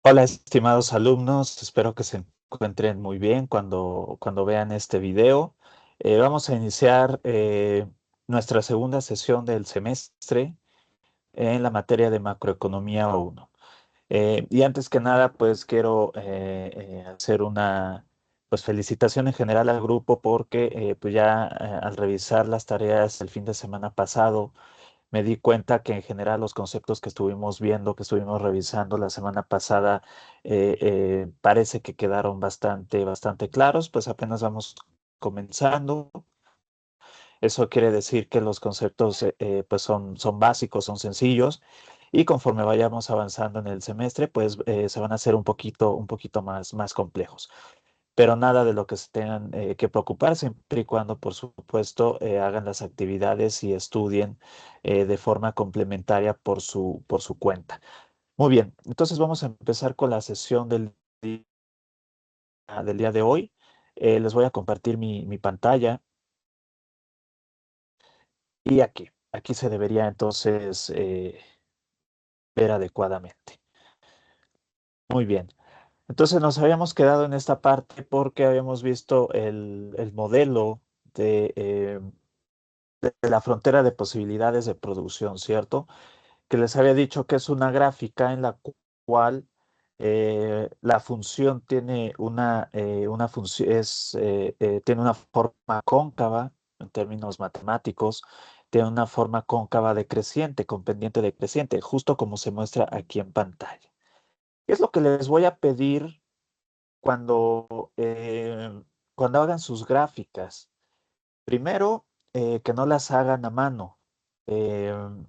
Hola, estimados alumnos, espero que se encuentren muy bien cuando vean este video. Vamos a iniciar nuestra segunda sesión del semestre en la materia de macroeconomía 1. Y antes que nada, pues quiero hacer una felicitación en general al grupo porque pues ya al revisar las tareas el fin de semana pasado, me di cuenta que en general los conceptos que estuvimos viendo, que estuvimos revisando la semana pasada, parece que quedaron bastante claros, pues apenas vamos comenzando. Eso quiere decir que los conceptos pues son básicos, son sencillos y conforme vayamos avanzando en el semestre, pues se van a hacer un poquito más complejos, pero nada de lo que se tengan que preocupar, siempre y cuando, por supuesto, hagan las actividades y estudien de forma complementaria por su cuenta. Muy bien, entonces vamos a empezar con la sesión del día de hoy. Les voy a compartir mi pantalla y aquí se debería entonces ver adecuadamente. Muy bien. Entonces nos habíamos quedado en esta parte porque habíamos visto el modelo de la frontera de posibilidades de producción, ¿cierto? Que les había dicho que es una gráfica en la cual la función tiene una función, tiene una forma cóncava en términos matemáticos, tiene una forma cóncava decreciente, con pendiente decreciente, justo como se muestra aquí en pantalla. ¿Qué es lo que les voy a pedir cuando, cuando hagan sus gráficas? Primero, que no las hagan a mano. Em,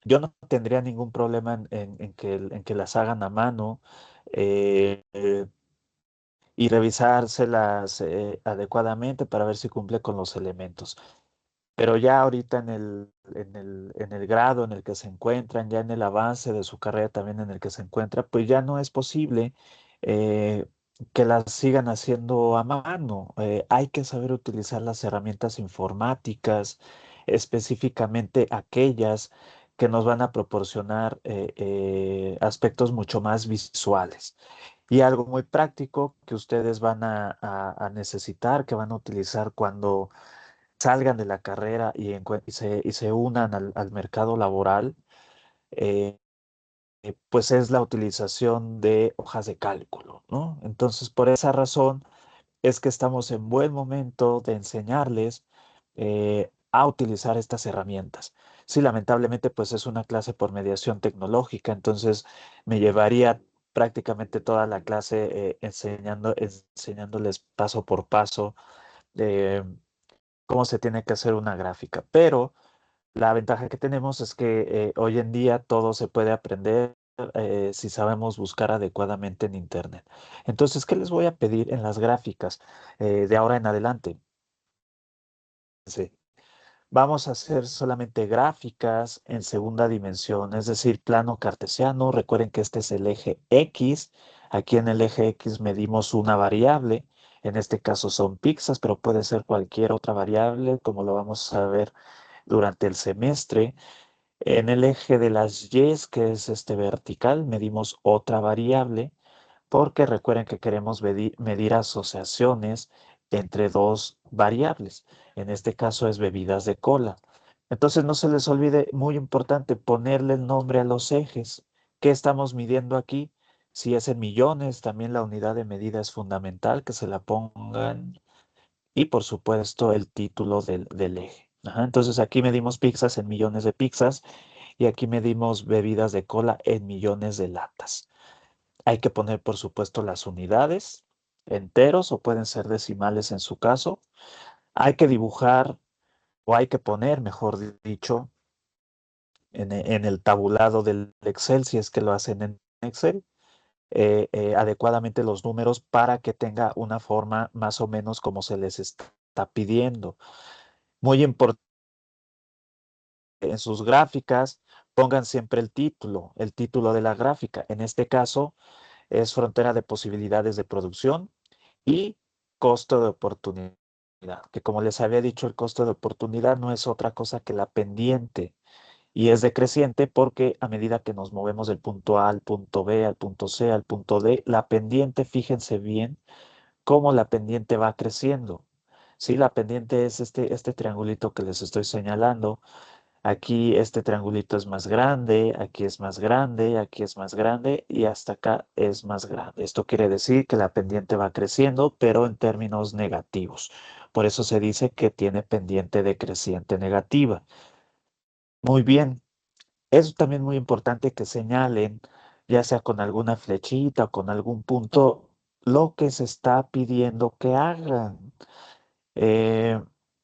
yo no tendría ningún problema en que las hagan a mano eh, eh, y revisárselas adecuadamente para ver si cumple con los elementos. Pero ya ahorita en el grado en el que se encuentran, ya en el avance de su carrera también en el que se encuentra, pues ya no es posible eh, que las sigan haciendo a mano. Hay que saber utilizar las herramientas informáticas, específicamente aquellas que nos van a proporcionar aspectos mucho más visuales. Y algo muy práctico que ustedes van a necesitar, que van a utilizar cuando salgan de la carrera y se unan al mercado laboral, eh, pues es la utilización de hojas de cálculo, ¿no? Entonces, por esa razón es que estamos en buen momento de enseñarles a utilizar estas herramientas. Sí, lamentablemente, pues es una clase por mediación tecnológica, entonces me llevaría prácticamente toda la clase enseñándoles paso por paso eh, cómo se tiene que hacer una gráfica. Pero la ventaja que tenemos es que hoy en día todo se puede aprender si sabemos buscar adecuadamente en Internet. Entonces, ¿qué les voy a pedir en las gráficas de ahora en adelante? Sí. Vamos a hacer solamente gráficas en segunda dimensión, es decir, plano cartesiano. Recuerden que este es el eje X. Aquí en el eje X medimos una variable. En este caso son píxeles, pero puede ser cualquier otra variable, como lo vamos a ver durante el semestre. En el eje de las Y, que es este vertical, medimos otra variable porque recuerden que queremos medir asociaciones entre dos variables. En este caso es bebidas de cola. Entonces no se les olvide, muy importante, ponerle el nombre a los ejes. ¿Qué estamos midiendo aquí? Si es en millones, también la unidad de medida es fundamental que se la pongan. Y por supuesto el título del eje. Ajá, entonces aquí medimos pizzas en millones de pizzas y aquí medimos bebidas de cola en millones de latas. Hay que poner, por supuesto, las unidades enteros o pueden ser decimales en su caso. Hay que dibujar o hay que poner, mejor dicho, en el tabulado del Excel, si es que lo hacen en Excel, adecuadamente los números para que tenga una forma más o menos como se les está pidiendo. Muy importante en sus gráficas, pongan siempre el título de la gráfica. En este caso es frontera de posibilidades de producción y costo de oportunidad, que como les había dicho, el costo de oportunidad no es otra cosa que la pendiente Y es decreciente porque a medida que nos movemos del punto A al punto B, al punto C, al punto D, la pendiente, fíjense bien cómo la pendiente va creciendo. Sí, la pendiente es este triangulito que les estoy señalando. Aquí este triangulito es más grande, aquí es más grande, aquí es más grande y hasta acá es más grande. Esto quiere decir que la pendiente va creciendo, pero en términos negativos. Por eso se dice que tiene pendiente decreciente negativa. Muy bien. Es también muy importante que señalen, ya sea con alguna flechita o con algún punto, lo que se está pidiendo que hagan. Eh,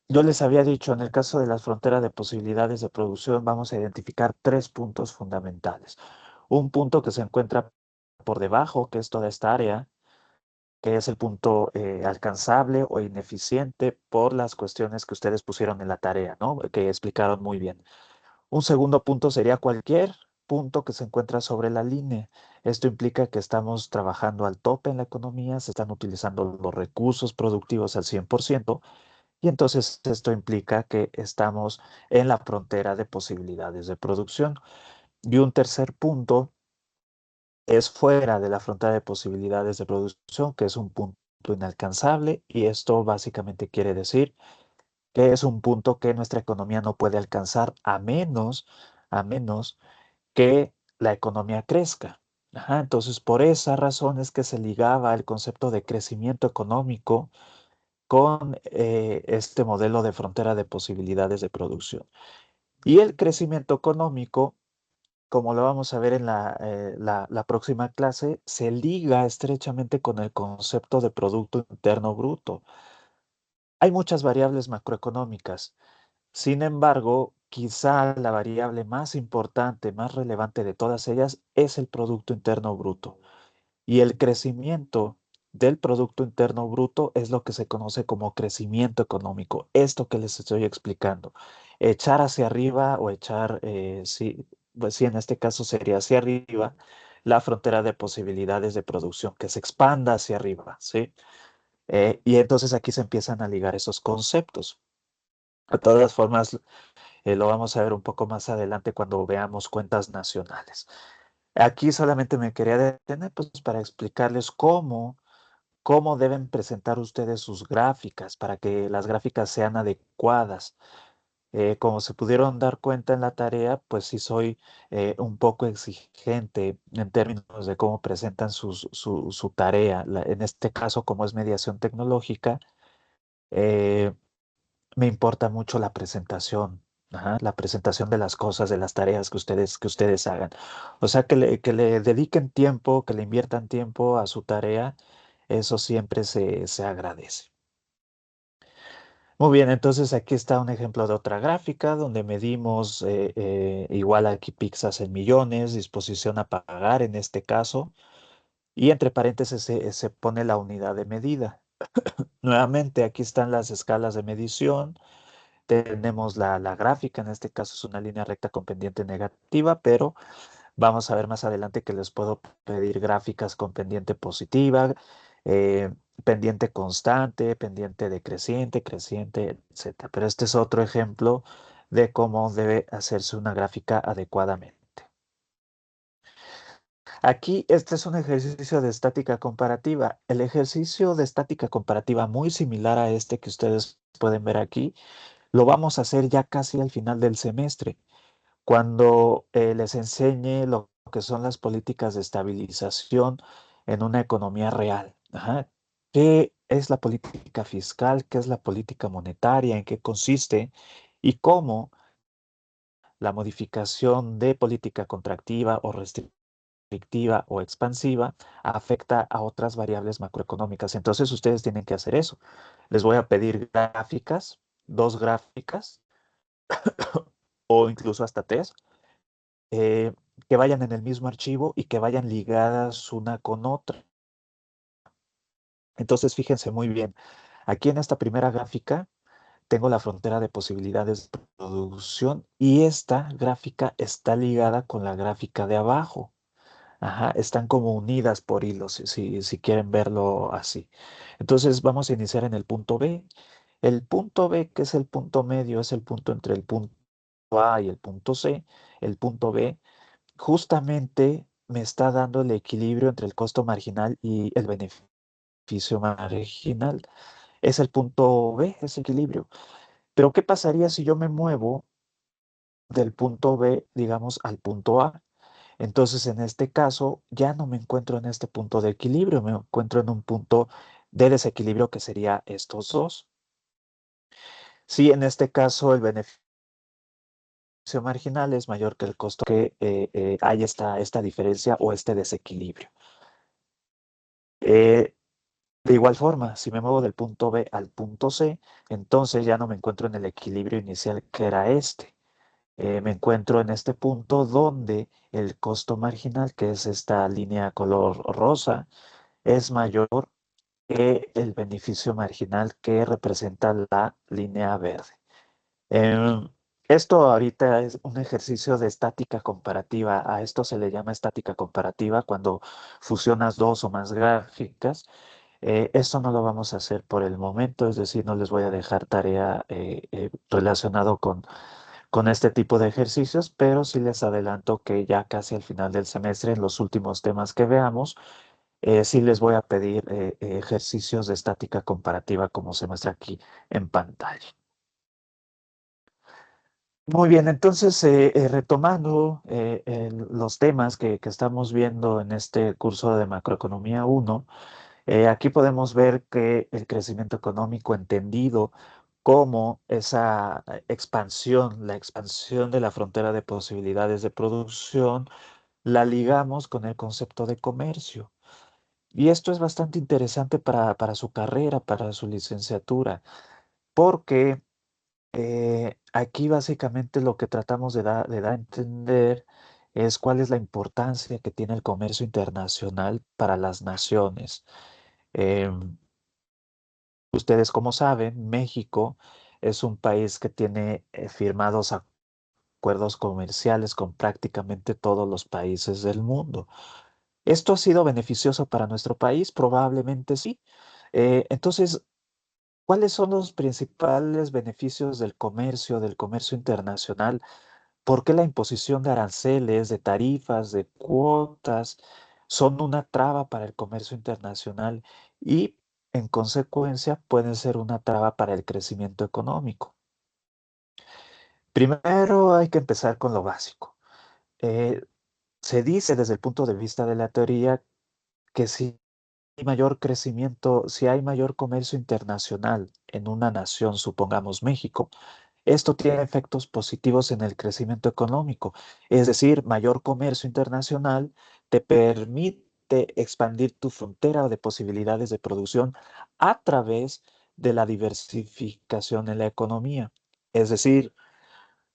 yo les había dicho, en el caso de las fronteras de posibilidades de producción, vamos a identificar tres puntos fundamentales. Un punto que se encuentra por debajo, que es toda esta área, que es el punto alcanzable o ineficiente por las cuestiones que ustedes pusieron en la tarea, ¿no? Que explicaron muy bien. Un segundo punto sería cualquier punto que se encuentra sobre la línea. Esto implica que estamos trabajando al tope en la economía, se están utilizando los recursos productivos al 100%, y entonces esto implica que estamos en la frontera de posibilidades de producción. Y un tercer punto es fuera de la frontera de posibilidades de producción, que es un punto inalcanzable, y esto básicamente quiere decir que es un punto que nuestra economía no puede alcanzar a menos que la economía crezca. Ajá, entonces, por esa razón es que se ligaba el concepto de crecimiento económico con este modelo de frontera de posibilidades de producción. Y el crecimiento económico, como lo vamos a ver en la próxima clase, se liga estrechamente con el concepto de Producto Interno Bruto. Hay muchas variables macroeconómicas. Sin embargo, quizá la variable más importante, más relevante de todas ellas es el Producto Interno Bruto. Y el crecimiento del Producto Interno Bruto es lo que se conoce como crecimiento económico. Esto que les estoy explicando. Echar hacia arriba o echar, sí, pues sí, en este caso sería hacia arriba, la frontera de posibilidades de producción, que se expanda hacia arriba, ¿sí? Y entonces aquí se empiezan a ligar esos conceptos. De todas formas, lo vamos a ver un poco más adelante cuando veamos cuentas nacionales. Aquí solamente me quería detener pues, para explicarles cómo deben presentar ustedes sus gráficas para que las gráficas sean adecuadas. Como se pudieron dar cuenta en la tarea, pues sí soy un poco exigente en términos de cómo presentan su tarea. En este caso, como es mediación tecnológica, eh, me importa mucho la presentación, ajá, la presentación de las cosas, de las tareas que ustedes hagan. O sea, que le dediquen tiempo, que le inviertan tiempo a su tarea, eso siempre se agradece. Muy bien, entonces aquí está un ejemplo de otra gráfica donde medimos igual aquí pizzas en millones, disposición a pagar en este caso, y entre paréntesis se pone la unidad de medida. Nuevamente, aquí están las escalas de medición. Tenemos la gráfica, en este caso es una línea recta con pendiente negativa, pero vamos a ver más adelante que les puedo pedir gráficas con pendiente positiva, eh, pendiente constante, pendiente decreciente, creciente, etcétera. Pero este es otro ejemplo de cómo debe hacerse una gráfica adecuadamente. Aquí este es un ejercicio de estática comparativa. El ejercicio de estática comparativa muy similar a este que ustedes pueden ver aquí, lo vamos a hacer ya casi al final del semestre cuando les enseñe lo que son las políticas de estabilización en una economía real. Ajá. ¿Qué es la política fiscal? ¿Qué es la política monetaria? ¿En qué consiste? Y cómo la modificación de política contractiva o restrictiva o expansiva afecta a otras variables macroeconómicas. Entonces ustedes tienen que hacer eso. Les voy a pedir gráficas, dos gráficas o incluso hasta tres eh, que vayan en el mismo archivo y que vayan ligadas una con otra. Entonces, fíjense muy bien. Aquí en esta primera gráfica tengo la frontera de posibilidades de producción y esta gráfica está ligada con la gráfica de abajo. Ajá, están como unidas por hilos, si quieren verlo así. Entonces, vamos a iniciar en el punto B. El punto B, que es el punto medio, es el punto entre el punto A y el punto C, el punto B, justamente me está dando el equilibrio entre el costo marginal y el beneficio marginal. Es el punto B, ese equilibrio. Pero ¿qué pasaría si yo me muevo del punto B, digamos, al punto A? Entonces, en este caso, ya no me encuentro en este punto de equilibrio, me encuentro en un punto de desequilibrio que sería estos dos. Si en este caso el beneficio marginal es mayor que el costo, que hay esta diferencia o este desequilibrio. Eh, de igual forma, si me muevo del punto B al punto C, entonces ya no me encuentro en el equilibrio inicial que era este. Me encuentro en este punto donde el costo marginal, que es esta línea color rosa, es mayor que el beneficio marginal que representa la línea verde. Em, Esto ahorita es un ejercicio de estática comparativa. A esto se le llama estática comparativa cuando fusionas dos o más gráficas. Esto no lo vamos a hacer por el momento, es decir, no les voy a dejar tarea relacionado con este tipo de ejercicios, pero sí les adelanto que ya casi al final del semestre, en los últimos temas que veamos, sí les voy a pedir ejercicios de estática comparativa como se muestra aquí en pantalla. Muy bien, entonces retomando los temas que estamos viendo en este curso de Macroeconomía 1, aquí podemos ver que el crecimiento económico entendido como esa expansión, la expansión de la frontera de posibilidades de producción, la ligamos con el concepto de comercio. Y esto es bastante interesante para su carrera, para su licenciatura, porque aquí básicamente lo que tratamos de dar a entender es cuál es la importancia que tiene el comercio internacional para las naciones. Em, Ustedes, como saben, México es un país que tiene firmados acuerdos comerciales con prácticamente todos los países del mundo. ¿Esto ha sido beneficioso para nuestro país? Probablemente sí. Entonces, ¿cuáles son los principales beneficios del comercio internacional? ¿Por qué la imposición de aranceles, de tarifas, de cuotas son una traba para el comercio internacional y, en consecuencia, pueden ser una traba para el crecimiento económico? Primero hay que empezar con lo básico. Eh, Se dice desde el punto de vista de la teoría que si hay mayor crecimiento, si hay mayor comercio internacional en una nación, supongamos México, esto tiene efectos positivos en el crecimiento económico. Es decir, mayor comercio internacional te permite expandir tu frontera de posibilidades de producción a través de la diversificación en la economía. Es decir,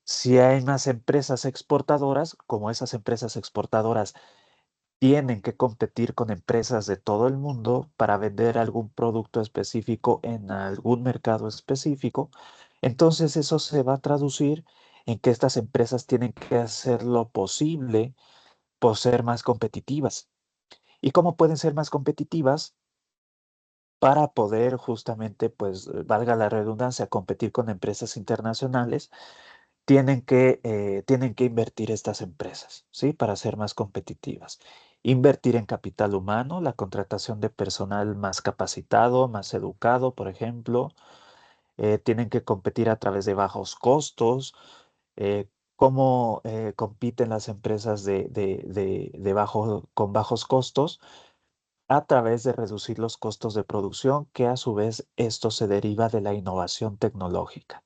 si hay más empresas exportadoras, como esas empresas exportadoras tienen que competir con empresas de todo el mundo para vender algún producto específico en algún mercado específico, entonces eso se va a traducir en que estas empresas tienen que hacer lo posible por ser más competitivas. ¿Y cómo pueden ser más competitivas? Para poder justamente, pues, valga la redundancia, competir con empresas internacionales, tienen que invertir estas empresas, ¿sí? Para ser más competitivas. Invertir en capital humano, la contratación de personal más capacitado, más educado, por ejemplo. Tienen que competir a través de bajos costos. ¿Cómo compiten las empresas con bajos costos? A través de reducir los costos de producción, que a su vez esto se deriva de la innovación tecnológica.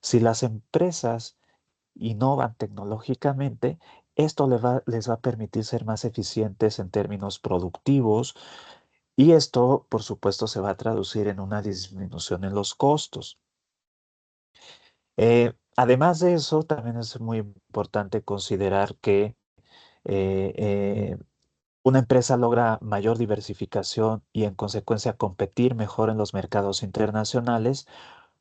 Si las empresas innovan tecnológicamente, esto les va a permitir ser más eficientes en términos productivos y esto, por supuesto, se va a traducir en una disminución en los costos. Además de eso, también es muy importante considerar que eh, eh, una empresa logra mayor diversificación y en consecuencia competir mejor en los mercados internacionales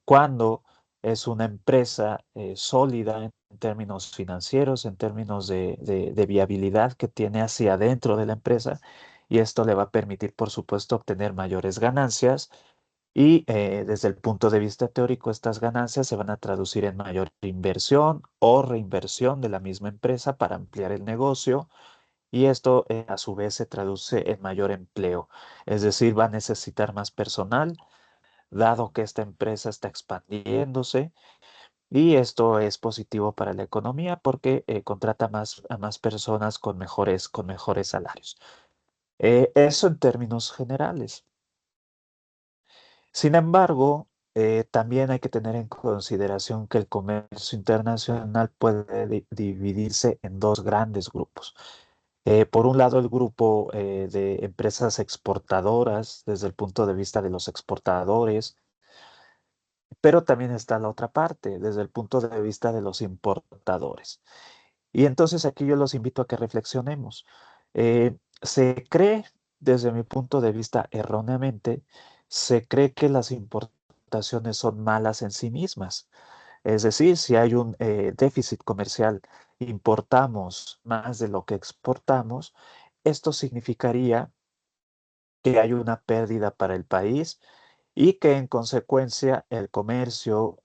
cuando es una empresa sólida en términos financieros, en términos de viabilidad que tiene hacia adentro de la empresa, y esto le va a permitir, por supuesto, obtener mayores ganancias Y desde el punto de vista teórico, estas ganancias se van a traducir en mayor inversión o reinversión de la misma empresa para ampliar el negocio y esto a su vez se traduce en mayor empleo. Es decir, va a necesitar más personal, dado que esta empresa está expandiéndose y esto es positivo para la economía porque contrata a más personas con mejores salarios. Eso en términos generales. Sin embargo, también hay que tener en consideración que el comercio internacional puede dividirse en dos grandes grupos. Por un lado, el grupo de empresas exportadoras, desde el punto de vista de los exportadores, pero también está la otra parte, desde el punto de vista de los importadores. Y entonces aquí yo los invito a que reflexionemos. Se cree, desde mi punto de vista erróneamente, se cree que las importaciones son malas en sí mismas. Es decir, si hay un déficit comercial, importamos más de lo que exportamos, esto significaría que hay una pérdida para el país y que en consecuencia el comercio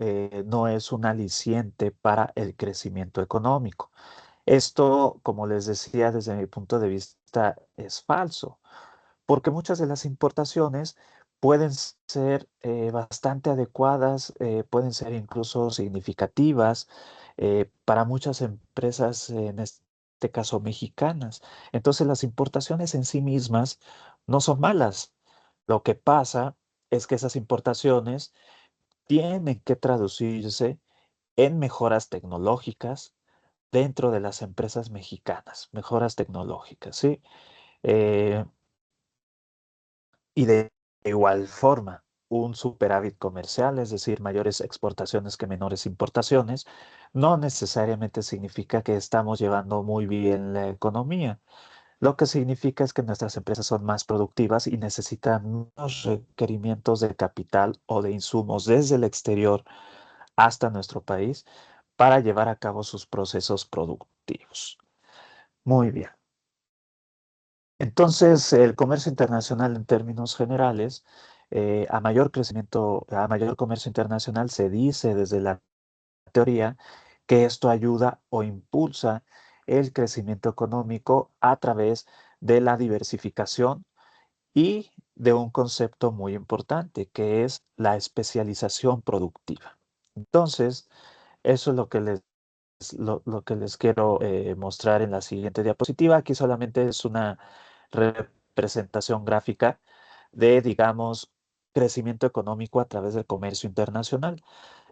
no es un aliciente para el crecimiento económico. Esto, como les decía, desde mi punto de vista es falso porque muchas de las importaciones pueden ser bastante adecuadas, pueden ser incluso significativas para muchas empresas, en este caso mexicanas. Entonces las importaciones en sí mismas no son malas. Lo que pasa es que esas importaciones tienen que traducirse en mejoras tecnológicas dentro de las empresas mexicanas, mejoras tecnológicas, ¿sí? Eh, Y de igual forma, un superávit comercial, es decir, mayores exportaciones que menores importaciones, no necesariamente significa que estamos llevando muy bien la economía. Lo que significa es que nuestras empresas son más productivas y necesitan unos requerimientos de capital o de insumos desde el exterior hasta nuestro país para llevar a cabo sus procesos productivos. Muy bien. Entonces, el comercio internacional en términos generales, a mayor crecimiento, a mayor comercio internacional, se dice desde la teoría que esto ayuda o impulsa el crecimiento económico a través de la diversificación y de un concepto muy importante, que es la especialización productiva. Entonces, eso es lo que les quiero mostrar en la siguiente diapositiva. Aquí solamente es una representación gráfica de, digamos, crecimiento económico a través del comercio internacional.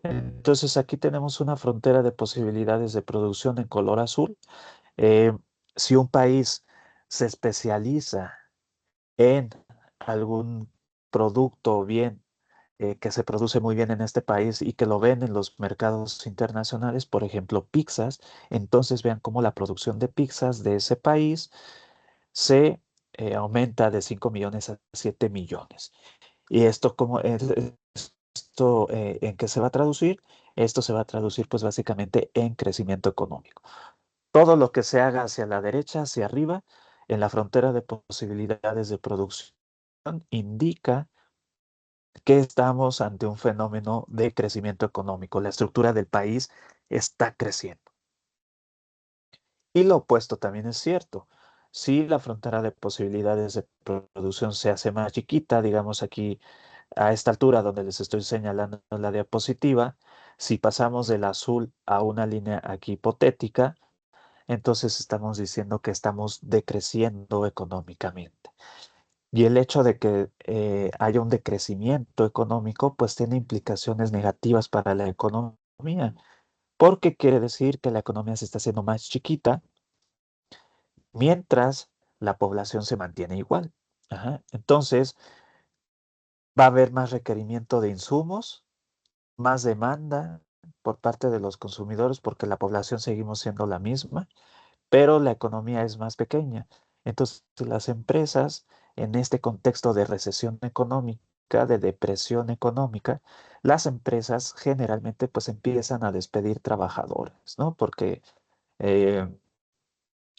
Entonces aquí tenemos una frontera de posibilidades de producción en color azul. Eh, si un país se especializa en algún producto o bien que se produce muy bien en este país y que lo ven en los mercados internacionales, por ejemplo, pizzas, entonces vean cómo la producción de pizzas de ese país se aumenta de 5 millones a 7 millones. ¿Y esto esto en qué se va a traducir? Esto se va a traducir pues básicamente en crecimiento económico. Todo lo que se haga hacia la derecha, hacia arriba, en la frontera de posibilidades de producción, indica que estamos ante un fenómeno de crecimiento económico. La estructura del país está creciendo. Y lo opuesto también es cierto. Si la frontera de posibilidades de producción se hace más chiquita, digamos aquí a esta altura donde les estoy señalando en la diapositiva, si pasamos del azul a una línea aquí hipotética, entonces estamos diciendo que estamos decreciendo económicamente. Y el hecho de que haya un decrecimiento económico, pues tiene implicaciones negativas para la economía, porque quiere decir que la economía se está haciendo más chiquita mientras la población se mantiene igual. Ajá. Entonces, va a haber más requerimiento de insumos, más demanda por parte de los consumidores, porque la población seguimos siendo la misma pero la economía es más pequeña. Entonces, las empresas, en este contexto de recesión económica, de depresión económica, las empresas generalmente pues empiezan a despedir trabajadores, ¿no? Porque eh,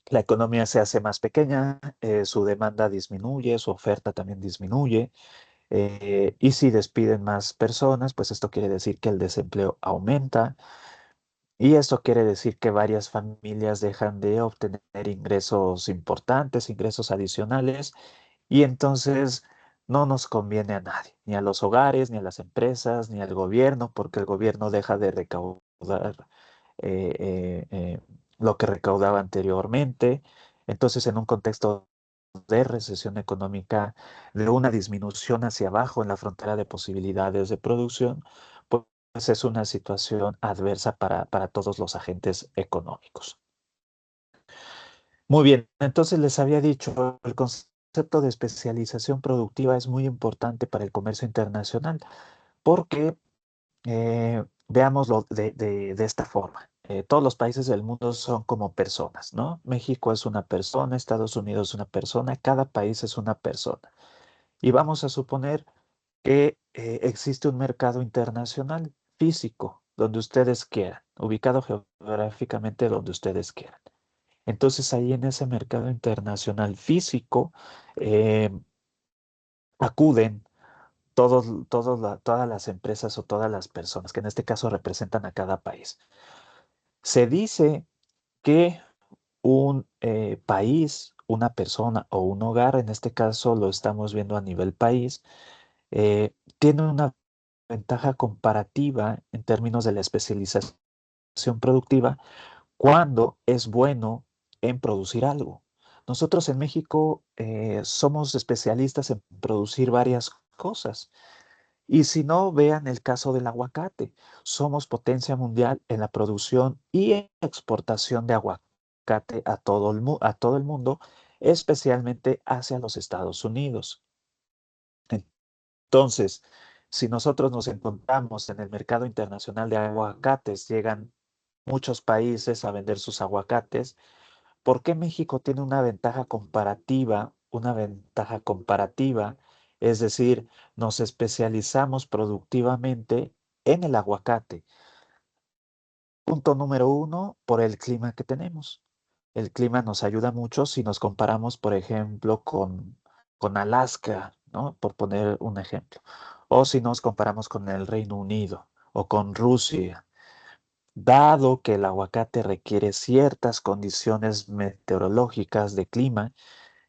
la economía se hace más pequeña, su demanda disminuye, su oferta también disminuye, Y si despiden más personas, pues esto quiere decir que el desempleo aumenta. Y esto quiere decir que varias familias dejan de obtener ingresos importantes, ingresos adicionales, y entonces no nos conviene a nadie, ni a los hogares, ni a las empresas, ni al gobierno, porque el gobierno deja de recaudar lo que recaudaba anteriormente. Entonces, en un contexto de recesión económica, de una disminución hacia abajo en la frontera de posibilidades de producción, pues es una situación adversa para todos los agentes económicos. Muy bien, entonces les había dicho, el concepto de especialización productiva es muy importante para el comercio internacional porque veámoslo de esta forma. Todos los países del mundo son como personas, ¿no? México es una persona, Estados Unidos es una persona, cada país es una persona. Y vamos a suponer que existe un mercado internacional físico, donde ustedes quieran, ubicado geográficamente donde ustedes quieran. Entonces ahí en ese mercado internacional físico eh, acuden todas las empresas o todas las personas, que en este caso representan a cada país. Se dice que un país, una persona o un hogar, en este caso lo estamos viendo a nivel país, tiene una ventaja comparativa en términos de la especialización productiva cuando es bueno en producir algo. Nosotros en México somos especialistas en producir varias cosas. Y si no, vean el caso del aguacate. Somos potencia mundial en la producción y exportación de aguacate a todo el mundo, especialmente hacia los Estados Unidos. Entonces, si nosotros nos encontramos en el mercado internacional de aguacates, llegan muchos países a vender sus aguacates. ¿Por qué México tiene una ventaja comparativa? Una ventaja comparativa, es decir, nos especializamos productivamente en el aguacate. Punto número uno, por el clima que tenemos. El clima nos ayuda mucho si nos comparamos, por ejemplo, con Alaska, ¿no? Por poner un ejemplo. O si nos comparamos con el Reino Unido o con Rusia. Dado que el aguacate requiere ciertas condiciones meteorológicas de clima,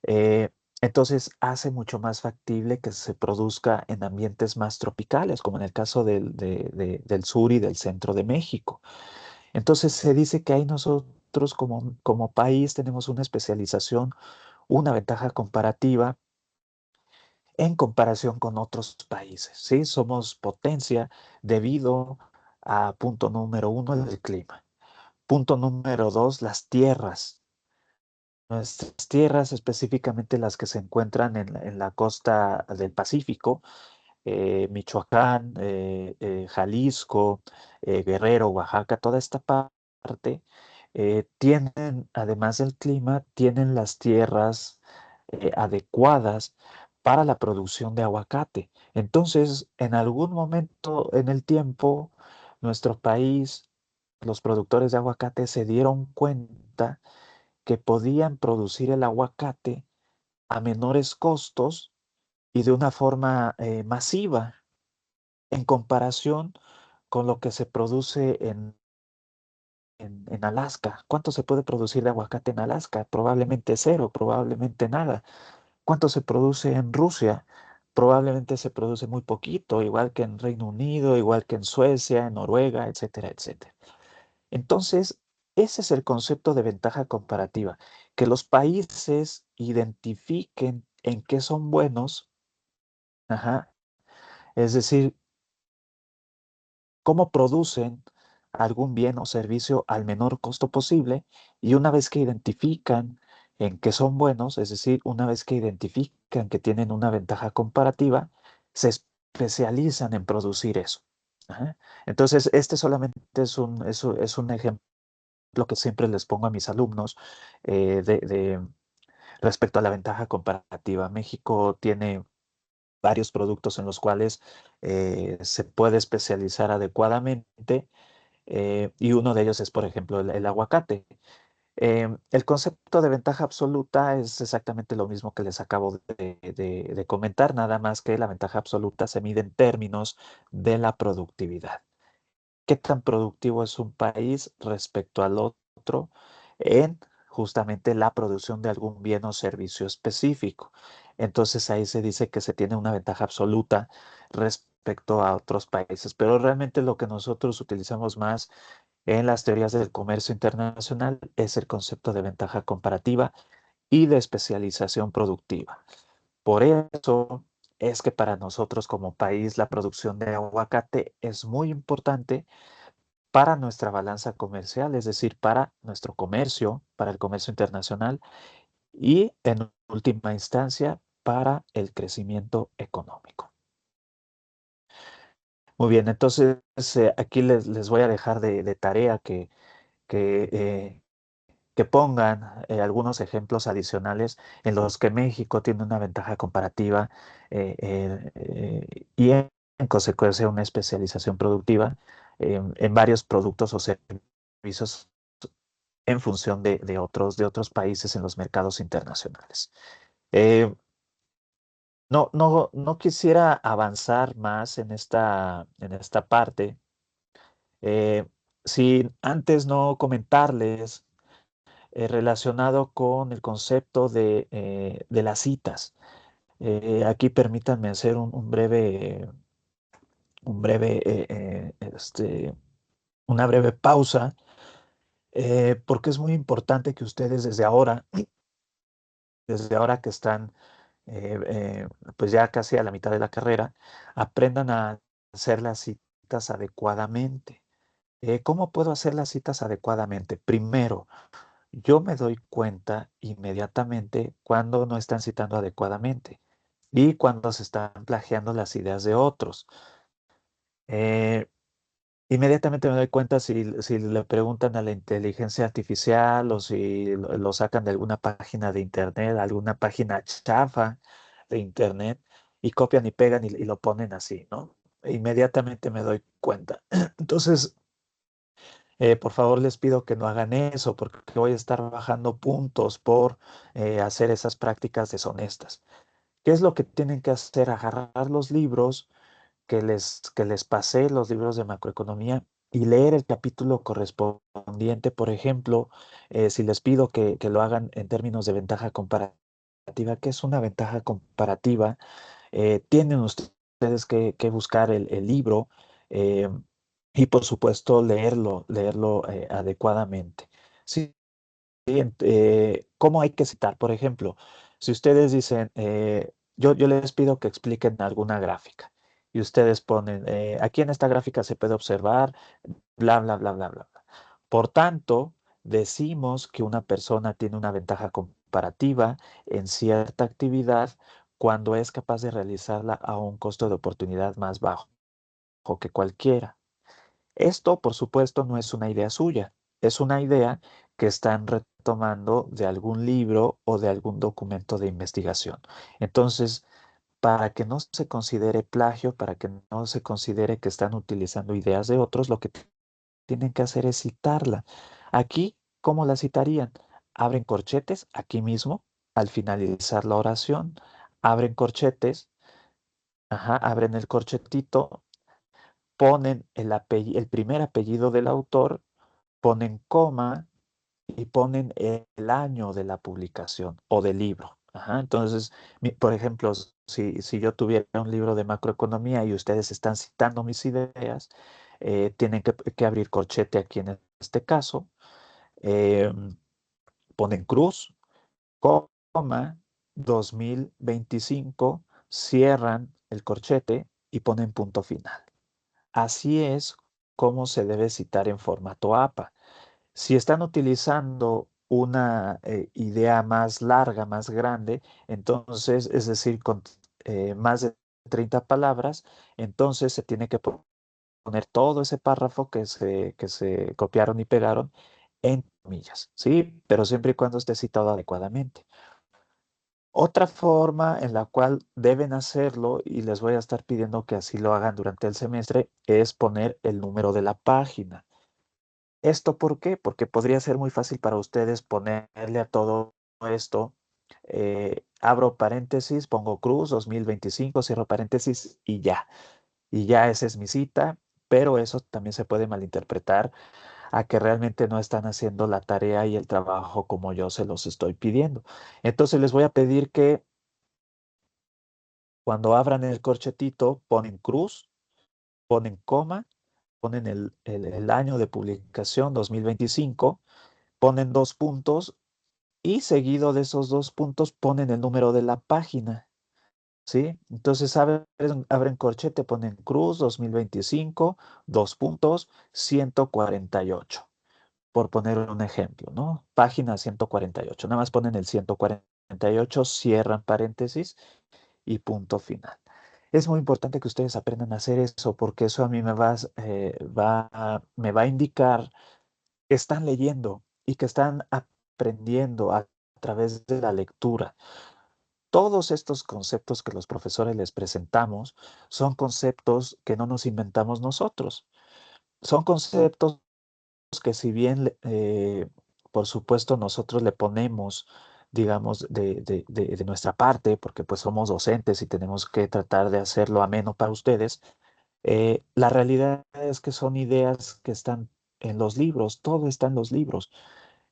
eh, entonces hace mucho más factible que se produzca en ambientes más tropicales, como en el caso del sur y del centro de México. Entonces se dice que ahí nosotros como país tenemos una especialización, una ventaja comparativa en comparación con otros países, ¿sí? Somos potencia debido a punto número uno, el clima. Punto número dos, las tierras. Nuestras tierras, específicamente las que se encuentran en la costa del Pacífico, Michoacán, Jalisco, Guerrero, Oaxaca, toda esta parte, tienen, además del clima, tienen las tierras adecuadas para la producción de aguacate. Entonces, en algún momento en el tiempo, nuestro país, los productores de aguacate se dieron cuenta que podían producir el aguacate a menores costos y de una forma masiva en comparación con lo que se produce en Alaska. ¿Cuánto se puede producir de aguacate en Alaska? Probablemente cero, probablemente nada. ¿Cuánto se produce en Rusia? Probablemente se produce muy poquito, igual que en Reino Unido, igual que en Suecia, en Noruega, etcétera, etcétera. Entonces, ese es el concepto de ventaja comparativa, que los países identifiquen en qué son buenos, ajá, es decir, cómo producen algún bien o servicio al menor costo posible y una vez que identifican en qué son buenos, es decir, una vez que identifican que tienen una ventaja comparativa, se especializan en producir eso. Ajá. Entonces, este solamente es un ejemplo que siempre les pongo a mis alumnos respecto a la ventaja comparativa. México tiene varios productos en los cuales se puede especializar adecuadamente y uno de ellos es, por ejemplo, el aguacate. El concepto de ventaja absoluta es exactamente lo mismo que les acabo de comentar, nada más que la ventaja absoluta se mide en términos de la productividad. ¿Qué tan productivo es un país respecto al otro en justamente la producción de algún bien o servicio específico? Entonces ahí se dice que se tiene una ventaja absoluta respecto a otros países, pero realmente lo que nosotros utilizamos más en las teorías del comercio internacional es el concepto de ventaja comparativa y de especialización productiva. Por eso es que para nosotros como país la producción de aguacate es muy importante para nuestra balanza comercial, es decir, para nuestro comercio, para el comercio internacional y en última instancia para el crecimiento económico. Muy bien, entonces aquí les voy a dejar de tarea que, eh, que pongan algunos ejemplos adicionales en los que México tiene una ventaja comparativa y en consecuencia una especialización productiva en varios productos o servicios en función de otros países en los mercados internacionales. Eh, no quisiera avanzar más en esta parte sin antes no comentarles relacionado con el concepto de las citas. Aquí permítanme hacer una breve pausa, porque es muy importante que ustedes desde ahora que están pues ya casi a la mitad de la carrera, aprendan a hacer las citas adecuadamente. ¿Cómo puedo hacer las citas adecuadamente? Primero, yo me doy cuenta inmediatamente cuando no están citando adecuadamente y cuando se están plagiando las ideas de otros. Eh, Inmediatamente me doy cuenta si le preguntan a la inteligencia artificial o si lo sacan de alguna página de internet, alguna página chafa de internet y copian y pegan y lo ponen así, ¿no? Inmediatamente me doy cuenta. Entonces, por favor, les pido que no hagan eso porque voy a estar bajando puntos por hacer esas prácticas deshonestas. ¿Qué es lo que tienen que hacer? Agarrar los libros que les pasé, los libros de macroeconomía, y leer el capítulo correspondiente. Por ejemplo, si les pido que lo hagan en términos de ventaja comparativa, ¿qué es una ventaja comparativa? Tienen ustedes que buscar el libro eh, y por supuesto leerlo adecuadamente. Sí, ¿cómo hay que citar? Por ejemplo, si ustedes dicen, yo les pido que expliquen alguna gráfica y ustedes ponen, aquí en esta gráfica se puede observar, bla, bla, bla, bla, bla, bla. Por tanto, decimos que una persona tiene una ventaja comparativa en cierta actividad cuando es capaz de realizarla a un costo de oportunidad más bajo que cualquiera. Esto, por supuesto, no es una idea suya, es una idea que están retomando de algún libro o de algún documento de investigación. Entonces, para que no se considere plagio, para que no se considere que están utilizando ideas de otros, lo que tienen que hacer es citarla. Aquí, ¿cómo la citarían? Abren corchetes aquí mismo, al finalizar la oración, abren corchetes, ajá, abren el corchetito, ponen el primer apellido del autor, ponen coma y ponen el año de la publicación o del libro. Ajá, entonces, por ejemplo, si yo tuviera un libro de macroeconomía y ustedes están citando mis ideas, tienen que abrir corchete aquí en este caso, em, ponen cruz, coma, 2025, cierran el corchete y ponen punto final. Así es como se debe citar en formato APA. Si están utilizando una idea más larga, más grande, entonces, es decir, con más de 30 palabras, entonces se tiene que poner todo ese párrafo que se copiaron y pegaron en comillas, ¿sí? Pero siempre y cuando esté citado adecuadamente. Otra forma en la cual deben hacerlo, y les voy a estar pidiendo que así lo hagan durante el semestre, es poner el número de la página. ¿Esto por qué? Porque podría ser muy fácil para ustedes ponerle a todo esto, abro paréntesis, pongo cruz 2025, cierro paréntesis y ya. Y ya esa es mi cita, pero eso también se puede malinterpretar a que realmente no están haciendo la tarea y el trabajo como yo se los estoy pidiendo. Entonces les voy a pedir que cuando abran el corchetito ponen cruz, ponen coma, ponen el año de publicación 2025, ponen dos puntos y seguido de esos dos puntos ponen el número de la página. ¿Sí? Entonces abren corchete, ponen cruz 2025, dos puntos, 148, por poner un ejemplo, ¿no? Página 148. Nada más ponen el 148, cierran paréntesis y punto final. Es muy importante que ustedes aprendan a hacer eso porque eso a mí me va a indicar que están leyendo y que están aprendiendo a través de la lectura. Todos estos conceptos que los profesores les presentamos son conceptos que no nos inventamos nosotros. Son conceptos que si bien, por supuesto, nosotros le ponemos, digamos, de nuestra parte, porque pues somos docentes y tenemos que tratar de hacerlo ameno para ustedes, la realidad es que son ideas que están en los libros, todo está en los libros.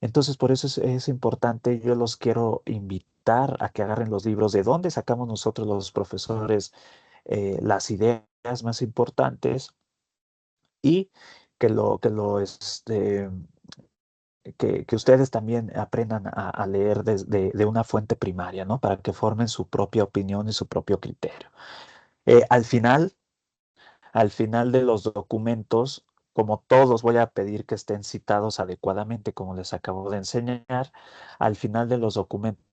Entonces, por eso es importante, yo los quiero invitar a que agarren los libros, de dónde sacamos nosotros los profesores las ideas más importantes y que ustedes también aprendan a leer de una fuente primaria, ¿no? Para que formen su propia opinión y su propio criterio. Al final, al final de los documentos, como todos voy a pedir que estén citados adecuadamente, como les acabo de enseñar, al final de los documentos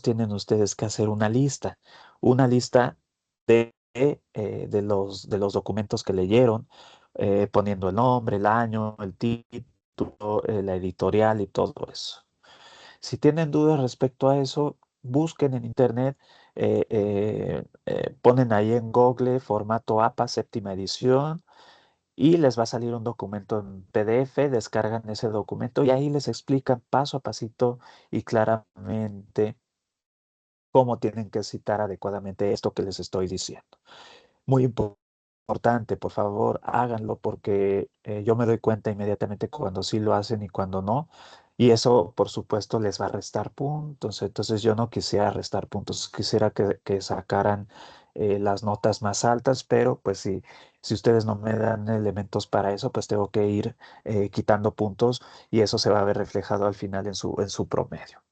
tienen ustedes que hacer una lista de los documentos que leyeron, poniendo el nombre, el año, el título, la editorial y todo eso. Si tienen dudas respecto a eso, busquen en internet, ponen ahí en Google formato APA séptima edición y les va a salir un documento en PDF, descargan ese documento y ahí les explican paso a pasito y claramente cómo tienen que citar adecuadamente esto que les estoy diciendo. Muy importante, por favor, háganlo porque yo me doy cuenta inmediatamente cuando sí lo hacen y cuando no. Y eso, por supuesto, les va a restar puntos. Entonces yo no quisiera restar puntos, quisiera que sacaran las notas más altas, pero pues si ustedes no me dan elementos para eso, pues tengo que ir quitando puntos y eso se va a ver reflejado al final en su promedio.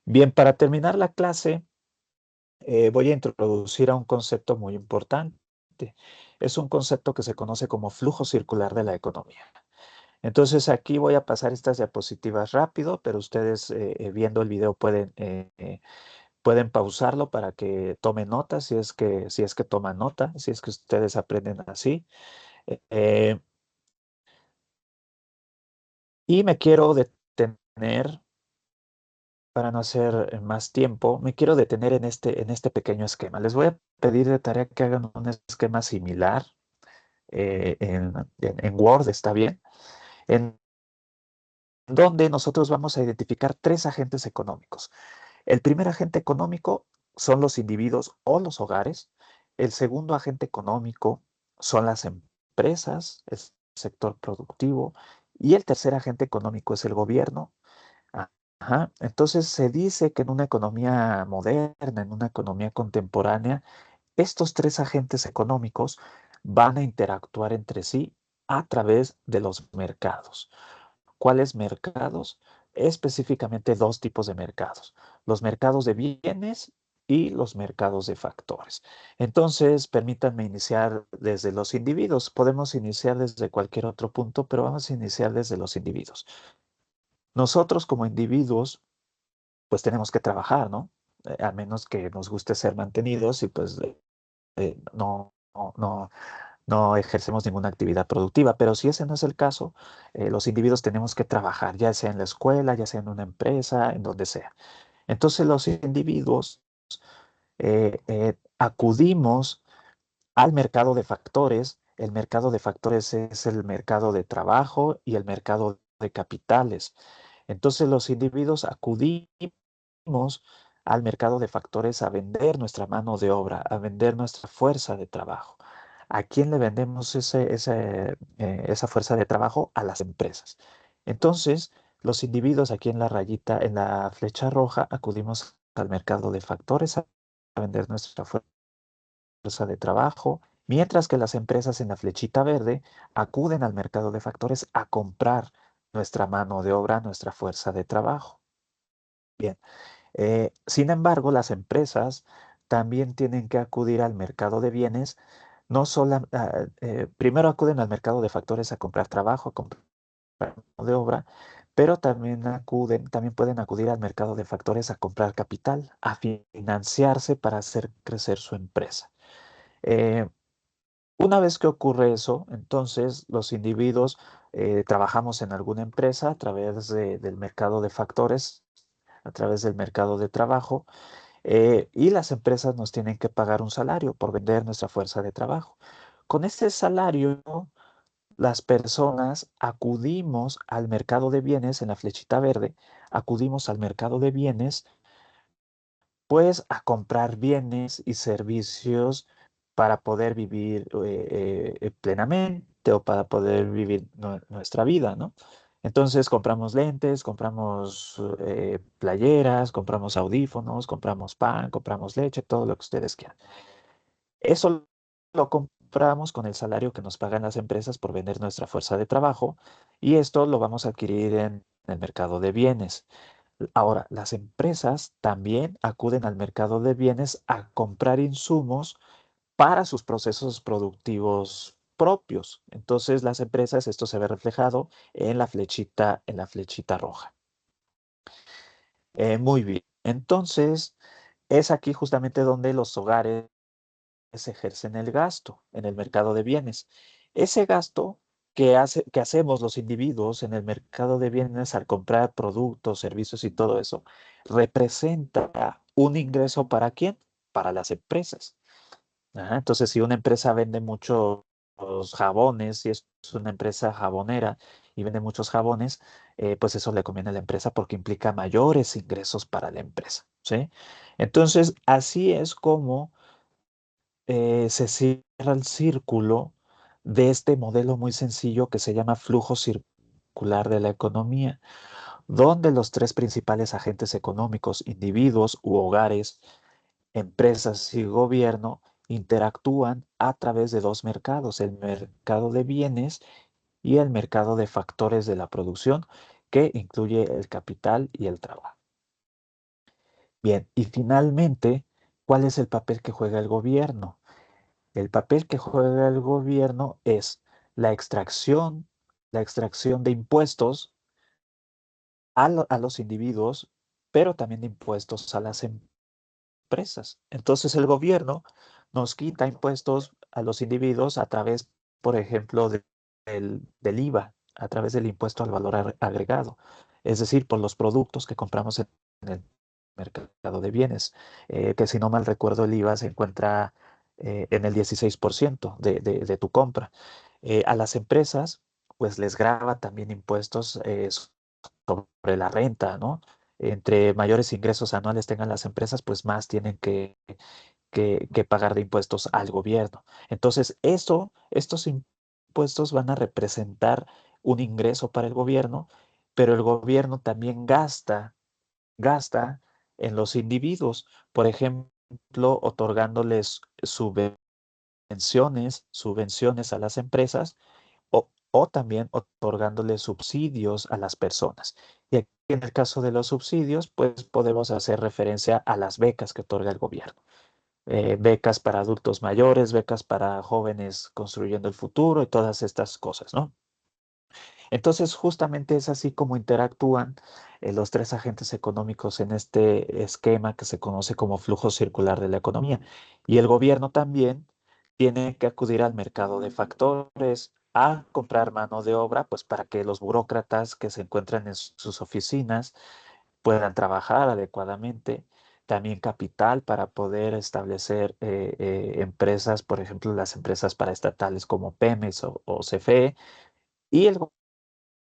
Bien, para terminar la clase voy a introducir a un concepto muy importante. Es un concepto que se conoce como flujo circular de la economía. Entonces aquí voy a pasar estas diapositivas rápido, pero ustedes viendo el video pueden pausarlo para que tomen nota, si es que toman nota, si es que ustedes aprenden así. Eh, y me quiero detener, para no hacer más tiempo, me quiero detener en este pequeño esquema. Les voy a pedir de tarea que hagan un esquema similar en Word, está bien, en donde nosotros vamos a identificar tres agentes económicos. El primer agente económico son los individuos o los hogares. El segundo agente económico son las empresas, el sector productivo. Y el tercer agente económico es el gobierno. Ajá. Entonces se dice que en una economía moderna, en una economía contemporánea, estos tres agentes económicos van a interactuar entre sí a través de los mercados. ¿Cuáles mercados? Específicamente dos tipos de mercados, los mercados de bienes y los mercados de factores. Entonces, permítanme iniciar desde los individuos. Podemos iniciar desde cualquier otro punto, pero vamos a iniciar desde los individuos. Nosotros como individuos, pues tenemos que trabajar, ¿no? A menos que nos guste ser mantenidos y pues no ejercemos ninguna actividad productiva, pero si ese no es el caso, los individuos tenemos que trabajar, ya sea en la escuela, ya sea en una empresa, en donde sea. Entonces los individuos acudimos al mercado de factores el mercado de factores es el mercado de trabajo y el mercado de capitales. Entonces los individuos acudimos al mercado de factores a vender nuestra mano de obra, a vender nuestra fuerza de trabajo. ¿A quién le vendemos esa fuerza de trabajo? A las empresas. Entonces, los individuos aquí en la rayita, en la flecha roja, acudimos al mercado de factores a vender nuestra fuerza de trabajo, mientras que las empresas en la flechita verde acuden al mercado de factores a comprar nuestra mano de obra, nuestra fuerza de trabajo. Bien, sin embargo, las empresas también tienen que acudir al mercado de bienes, no solo, primero acuden al mercado de factores a comprar trabajo, a comprar mano de obra, pero también pueden acudir al mercado de factores a comprar capital, a financiarse para hacer crecer su empresa. Eh, una vez que ocurre eso, entonces los individuos trabajamos en alguna empresa a través del mercado de factores, a través del mercado de trabajo, y las empresas nos tienen que pagar un salario por vender nuestra fuerza de trabajo. Con este salario, las personas acudimos al mercado de bienes en la flechita verde, acudimos al mercado de bienes pues a comprar bienes y servicios para poder vivir plenamente o para poder vivir nuestra vida, ¿no? Entonces compramos lentes, compramos playeras, compramos audífonos, compramos pan, compramos leche, todo lo que ustedes quieran. Eso lo compramos con el salario que nos pagan las empresas por vender nuestra fuerza de trabajo y esto lo vamos a adquirir en el mercado de bienes. Ahora, las empresas también acuden al mercado de bienes a comprar insumos para sus procesos productivos propios. Entonces, las empresas, esto se ve reflejado en la flechita roja. Muy bien. Entonces, es aquí justamente donde los hogares ejercen el gasto en el mercado de bienes. Ese gasto que hacemos los individuos en el mercado de bienes al comprar productos, servicios y todo eso, representa un ingreso ¿para quién? Para las empresas. Ajá, entonces, si una empresa vende muchos jabones, si es una empresa jabonera y vende muchos jabones, pues eso le conviene a la empresa porque implica mayores ingresos para la empresa, ¿sí? Entonces, así es como se cierra el círculo de este modelo muy sencillo que se llama flujo circular de la economía, donde los tres principales agentes económicos, individuos u hogares, empresas y gobierno, interactúan a través de dos mercados, el mercado de bienes y el mercado de factores de la producción, que incluye el capital y el trabajo. Bien, y finalmente, ¿cuál es el papel que juega el gobierno? El papel que juega el gobierno es la extracción, la extracción de impuestos a los individuos, pero también de impuestos a las empresas. Entonces el gobierno nos quita impuestos a los individuos a través, por ejemplo, del IVA, a través del impuesto al valor agregado, es decir, por los productos que compramos en el mercado de bienes, que si no mal recuerdo el IVA se encuentra en el 16% de tu compra. A las empresas, pues les grava también impuestos sobre la renta, ¿no? Entre mayores ingresos anuales tengan las empresas, pues más tienen que pagar de impuestos al gobierno. Entonces, estos impuestos van a representar un ingreso para el gobierno, pero el gobierno también gasta en los individuos, por ejemplo, otorgándoles subvenciones a las empresas o también otorgándole subsidios a las personas. Y aquí en el caso de los subsidios, pues podemos hacer referencia a las becas que otorga el gobierno. Becas para adultos mayores, becas para jóvenes construyendo el futuro y todas estas cosas, ¿no? Entonces, justamente es así como interactúan los tres agentes económicos en este esquema que se conoce como flujo circular de la economía. Y el gobierno también tiene que acudir al mercado de factores a comprar mano de obra, pues para que los burócratas que se encuentran en sus oficinas puedan trabajar adecuadamente. también capital para poder establecer empresas, por ejemplo, las empresas paraestatales como Pemex o CFE, y el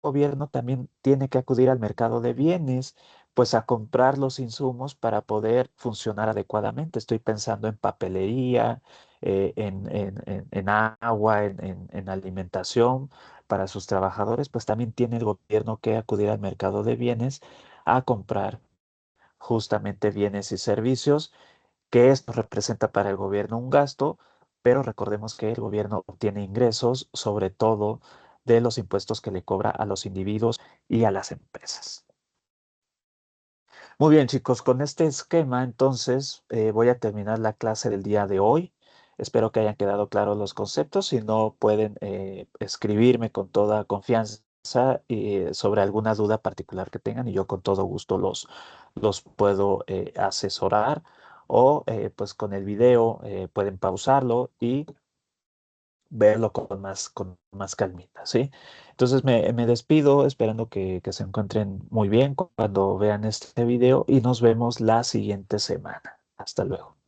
gobierno también tiene que acudir al mercado de bienes, pues a comprar los insumos para poder funcionar adecuadamente. Estoy pensando en papelería, en agua, en alimentación para sus trabajadores, pues también tiene el gobierno que acudir al mercado de bienes a comprar justamente bienes y servicios, que esto representa para el gobierno un gasto, pero recordemos que el gobierno obtiene ingresos, sobre todo de los impuestos que le cobra a los individuos y a las empresas. Muy bien, chicos, con este esquema, entonces voy a terminar la clase del día de hoy. Espero que hayan quedado claros los conceptos. Si no, pueden escribirme con toda confianza sobre alguna duda particular que tengan y yo con todo gusto los puedo asesorar o pues con el video pueden pausarlo y verlo con más calmita, ¿sí? Entonces me despido esperando que se encuentren muy bien cuando vean este video y nos vemos la siguiente semana. Hasta luego.